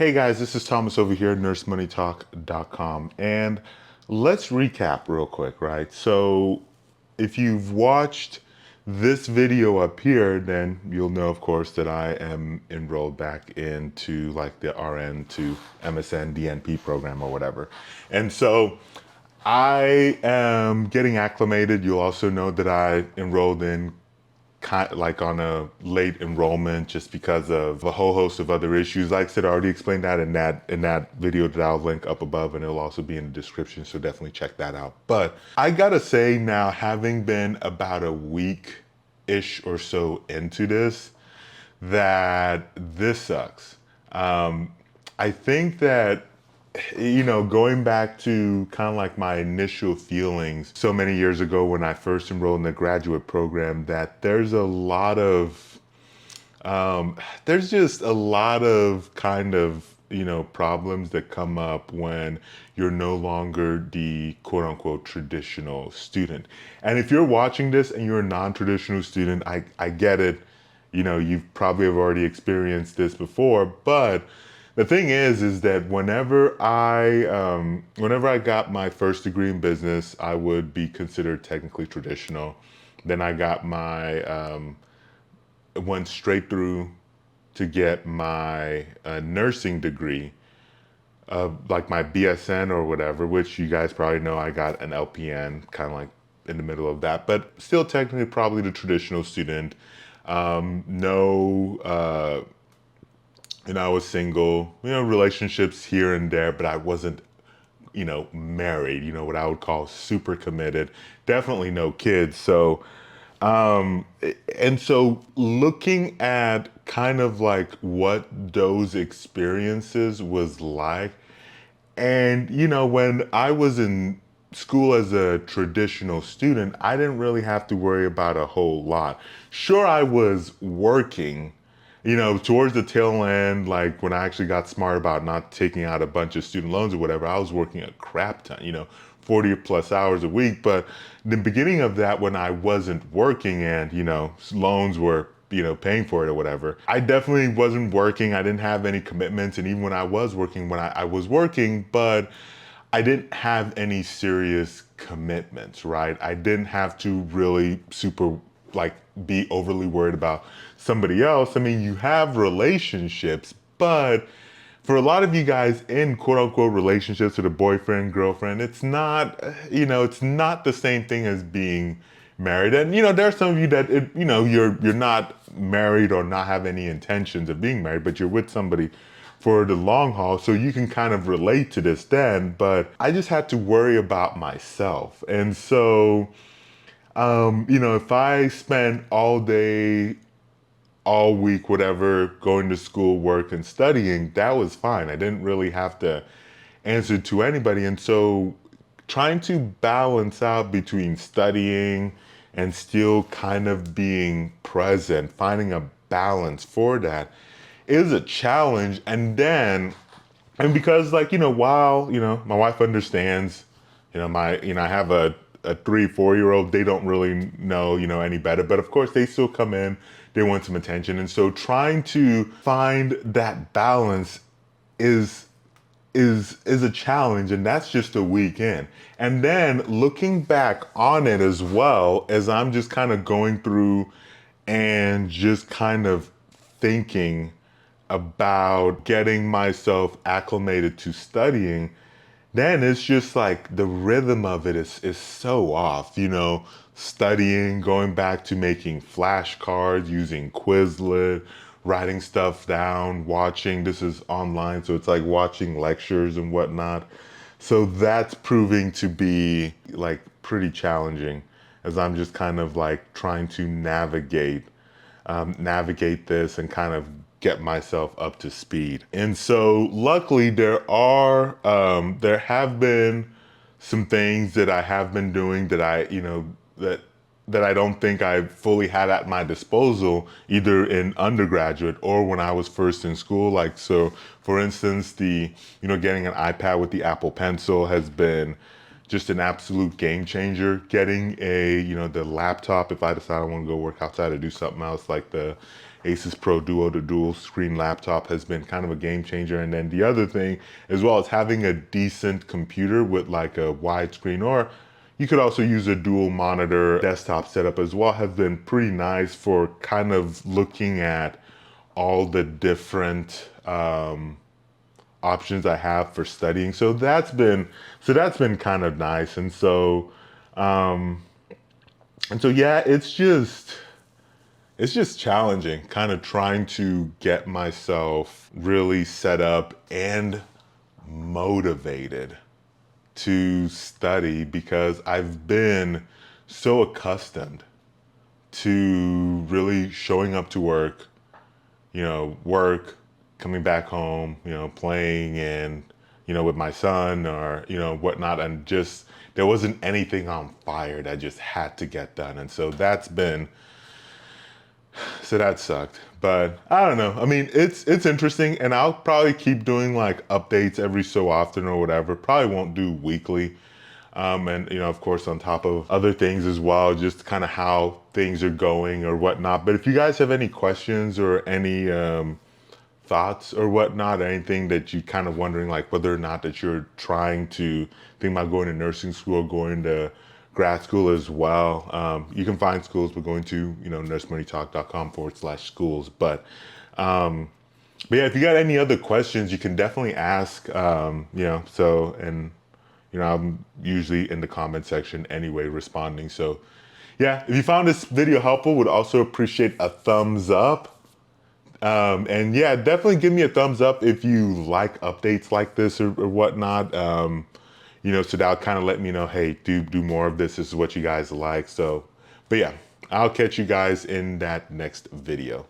Hey guys, this is Thomas over here, nursemoneytalk.com, and let's recap real quick, right? So if you've watched this video up here, then you'll know, of course, that I am enrolled back into like the RN to MSN DNP program or whatever. And so I am getting acclimated. You'll also know that I enrolled in kind like on a late enrollment just because of a whole host of other issues. Like I said, I already explained that in that video that I'll link up above, and it'll also be in the description, so definitely check that out. But I gotta say now, having been about a week-ish or so into this, that this sucks. I think that going back to kind of like my initial feelings so many years ago when I first enrolled in the graduate program, that there's just a lot of kind of, problems that come up when you're no longer the quote unquote traditional student. And if you're watching this and you're a non-traditional student, I get it. You've probably have already experienced this before, but the thing is that whenever I got my first degree in business, I would be considered technically traditional. Then I got my went straight through to get my nursing degree, like my BSN or whatever, which you guys probably know I got an LPN, kind of like in the middle of that, but still technically probably the traditional student. No, I was single, relationships here and there, but I wasn't, married, what I would call super committed. Definitely no kids. Um, and so looking at kind of like what those experiences was like, and when I was in school as a traditional student, I didn't really have to worry about a whole lot. Sure, I was working, towards the tail end, like when I actually got smart about not taking out a bunch of student loans or whatever, I was working a crap ton, 40 plus hours a week. But the beginning of that, when I wasn't working and, loans were, paying for it or whatever, I definitely wasn't working. I didn't have any commitments. And even when I was working, I was working, but I didn't have any serious commitments, right? I didn't have to really super like be overly worried about somebody else. I mean, you have relationships, but for a lot of you guys in quote unquote relationships with a boyfriend, girlfriend, it's not, it's not the same thing as being married. And there are some of you that you're not married or not have any intentions of being married, but you're with somebody for the long haul, so you can kind of relate to this then. But I just had to worry about myself. And so if I spent all day, all week, whatever, going to school, work, and studying, that was fine. I didn't really have to answer to anybody. And so trying to balance out between studying and still kind of being present, finding a balance for that is a challenge. And because like, while, my wife understands, I have a 3, 4 year old, they don't really know, any better, but of course they still come in, they want some attention. And so trying to find that balance is is a challenge, and that's just a weekend. And then looking back on it as well, as I'm just kind of going through and just kind of thinking about getting myself acclimated to studying, then it's just like the rhythm of it is so off, studying, going back to making flashcards, using Quizlet, writing stuff down, watching, this is online, so it's like watching lectures and whatnot. So that's proving to be like pretty challenging as I'm just kind of like trying to navigate this and kind of get myself up to speed. And so luckily there have been some things that I have been doing that that I don't think I fully had at my disposal, either in undergraduate or when I was first in school. Like, so for instance, getting an iPad with the Apple Pencil has been just an absolute game changer. Getting a, the laptop, if I decide I want to go work outside or do something else, like the Asus Pro Duo, the dual screen laptop, has been kind of a game changer. And then the other thing as well is having a decent computer with like a wide screen, or you could also use a dual monitor desktop setup as well, have been pretty nice for kind of looking at all the different options I have for studying. So that's been kind of nice. And so yeah, it's just challenging, kind of trying to get myself really set up and motivated to study, because I've been so accustomed to really showing up to work, work, coming back home, playing and, with my son or, whatnot. And just, there wasn't anything on fire that just had to get done. And so that sucked. But I don't know. I mean, it's interesting, and I'll probably keep doing like updates every so often or whatever. Probably won't do weekly. And of course, on top of other things as well, just kind of how things are going or whatnot. But if you guys have any questions or any thoughts or whatnot, anything that you kind of wondering, like whether or not that you're trying to think about going to nursing school, going to grad school as well, you can find schools by going to, nursemoneytalk.com/schools. But yeah, if you got any other questions, you can definitely ask, and I'm usually in the comment section anyway responding. So yeah, if you found this video helpful, would also appreciate a thumbs up. And yeah, definitely give me a thumbs up if you like updates like this or whatnot. So that'll kind of let me know, hey, do more of this. This is what you guys like. So, but yeah, I'll catch you guys in that next video.